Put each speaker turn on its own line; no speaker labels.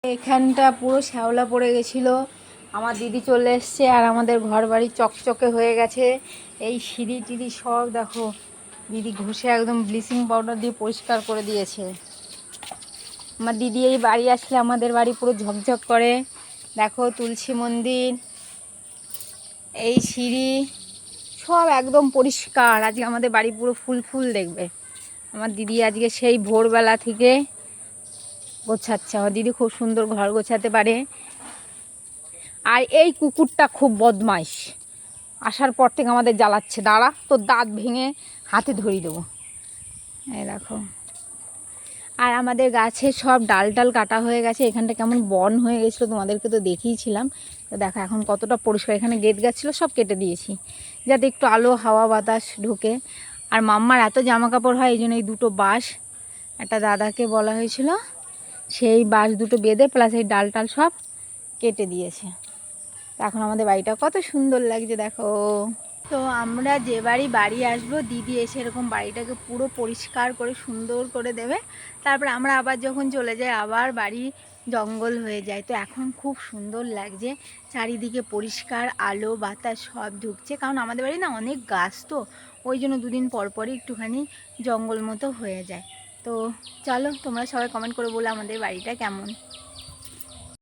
এখানটা পুরো শ্যাওলা পড়ে গেছিল। আমার দিদি চলে এসছে আর আমাদের ঘর বাড়ি চকচকে হয়ে গেছে। এই সিঁড়ি টিড়ি সব দেখো দিদি ঘষে একদম ব্লিচিং পাউডার দিয়ে পরিষ্কার করে দিয়েছে। আমার দিদি এই বাড়ি আসলে আমাদের বাড়ি পুরো ঝকঝক করে। দেখো তুলসী মন্দির, এই সিঁড়ি সব একদম পরিষ্কার। আজকে আমাদের বাড়ি পুরো ফুল ফুল দেখবে। আমার দিদি আজকে সেই ভোরবেলা থেকে গোছাচ্ছে। আমার দিদি খুব সুন্দর ঘর গোছাতে পারে। আর এই কুকুরটা খুব বদমাইশ, আসার পর থেকে আমাদের জ্বালাচ্ছে। দাঁড়া, তোর দাঁত ভেঙে হাতে ধরিয়ে দেবো। এই দেখো, আর আমাদের গাছে সব ডাল টাল কাটা হয়ে গেছে। এখানটা কেমন বন হয়ে গেছিলো, তোমাদেরকে তো দেখিয়েছিলাম। তো দেখো এখন কতটা পরিষ্কার। এখানে গেট গাছ ছিল, সব কেটে দিয়েছি যাতে একটু আলো হাওয়া বাতাস ঢোকে। আর মাম্মার এত জামা কাপড় হয়, এই জন্য এই দুটো বাঁশ একটা দাদাকে বলা হয়েছিল, সেই বাঁশ দুটো বেঁধে প্লাস এই ডাল টাল সব কেটে দিয়েছে। এখন আমাদের বাড়িটা কত সুন্দর লাগছে দেখো। তো আমরা যে বাড়ি আসবো, দিদি এসে এরকম বাড়িটাকে পুরো পরিষ্কার করে সুন্দর করে দেবে। তারপর আমরা আবার যখন চলে যাই আবার বাড়ি জঙ্গল হয়ে যায়। তো এখন খুব সুন্দর লাগছে, চারিদিকে পরিষ্কার, আলো বাতাস সব ঢুকছে। কারণ আমাদের বাড়ি না অনেক গাছ, তো ওই জন্য দুদিন পর পরই একটুখানি জঙ্গল মতো হয়ে যায়। তো চলো তোমরা সবাই কমেন্ট করে বলো আমাদের বাড়িটা কেমন।